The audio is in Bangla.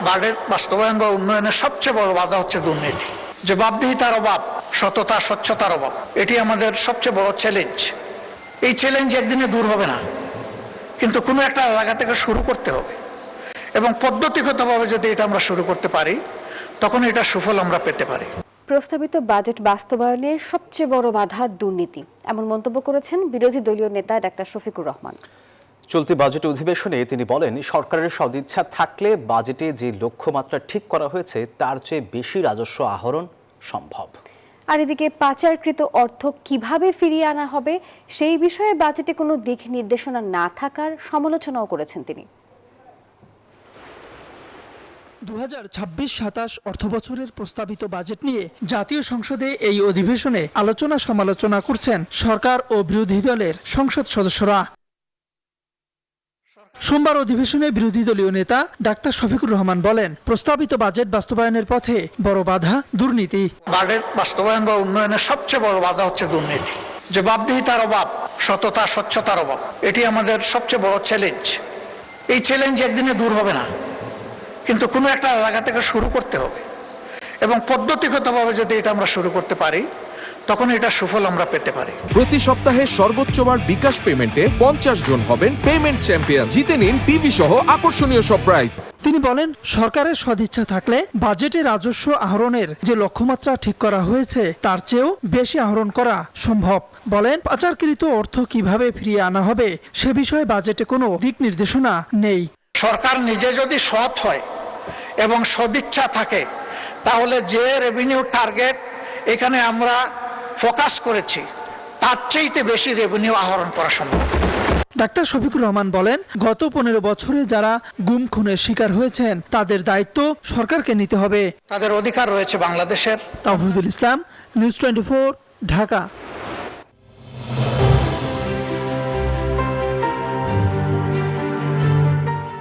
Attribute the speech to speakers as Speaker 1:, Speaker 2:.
Speaker 1: বাজেট বাস্তবায়ন বা উন্নয়নের সবচেয়ে বড় বাধা হচ্ছে দুর্নীতি, জবাবদিহিতার অভাব, সততা স্বচ্ছতার অভাব। এটি আমাদের সবচেয়ে বড় চ্যালেঞ্জ। এই চ্যালেঞ্জ একদিনে দূর হবে না, কিন্তু কোনো একটা জায়গা থেকে শুরু করতে হবে এবং পদ্ধতিগতভাবে যদি এটা আমরা শুরু করতে পারি তখন এটা সুফল আমরা পেতে পারি।
Speaker 2: প্রস্তাবিত বাজেট বাস্তবায়নের সবচেয়ে বড় বাধা দুর্নীতি, এমন মন্তব্য করেছেন বিরোধী দলীয় নেতা ডাক্তার শফিকুর রহমান।
Speaker 3: চলতি বাজেট অধিবেশনে তিনি বলেন, সরকারের সদিচ্ছা থাকলে বাজেটে যে লক্ষ্যমাত্রা ঠিক করা হয়েছে তার চেয়ে বেশি রাজস্ব আহরণ সম্ভব।
Speaker 2: আর এদিকে পাচারকৃত অর্থ কিভাবে ফিরিয়ে আনা হবে সেই বিষয়ে বাজেটে কোনো দিক নির্দেশনা না থাকার সমালোচনাও করেছেন তিনি।
Speaker 4: 2026-27 অর্থবছরের প্রস্তাবিত বাজেট নিয়ে জাতীয় সংসদে এই অধিবেশনে আলোচনা সমালোচনা করছেন সরকার ও বিরোধী দলের সংসদ সদস্যরা। সোমবার অধিবেশনে বিরোধী দলীয় নেতা ডাক্তার শফিকুর রহমান বলেন, প্রস্তাবিত বাজেট বাস্তবায়নের পথে বড় বাধা দুর্নীতি।
Speaker 1: বাজেট বাস্তবায়ন বা উন্নয়নের সবচেয়ে বড় বাধা হচ্ছে দুর্নীতি, জবাবদিহিতার অভাব, সততা স্বচ্ছতার অভাব। এটি আমাদের সবচেয়ে বড় চ্যালেঞ্জ। এই চ্যালেঞ্জ একদিনে দূর হবে না, কিন্তু কোনো একটা জায়গা থেকে শুরু করতে হবে এবং পদ্ধতিগতভাবে যদি এটা আমরা শুরু করতে পারি তখন এটা সুফল আমরা পেতে পারি।
Speaker 5: প্রতি সপ্তাহে সর্বোচ্চবার বিকাশ পেমেন্টে 50 জন হবেন পেমেন্ট চ্যাম্পিয়ন। জিতে নিন টিভি সহ আকর্ষণীয় সব প্রাইজ।
Speaker 4: তিনি বলেন, সরকারের সদিচ্ছা থাকলে বাজেটে রাজস্ব আহরণের যে লক্ষ্যমাত্রা ঠিক করা হয়েছে তার চেয়েও বেশি আহরণ করা সম্ভব। বলেন, পাচারকৃত অর্থ কিভাবে ফিরিয়ে আনা হবে সে বিষয়ে বাজেটে কোনো দিক নির্দেশনা নেই।
Speaker 1: সরকার নিজে যদি সৎ হয় এবং সদিচ্ছা থাকে তাহলে যে রেভিনিউ টার্গেট এখানে আমরা ফোকাস করেছি তার চাইতে বেশি রেভিনিউ আহরণ করা সম্ভব।
Speaker 4: ডাক্তার শফিকুর রহমান বলেন, গত 15 বছরে যারা গুম খুনের শিকার হয়েছেন তাদের দায়িত্ব সরকারকে নিতে হবে।
Speaker 1: তাদের অধিকার রয়েছে বাংলাদেশের।
Speaker 4: তাওহিদুল ইসলাম, নিউজ 24, ঢাকা।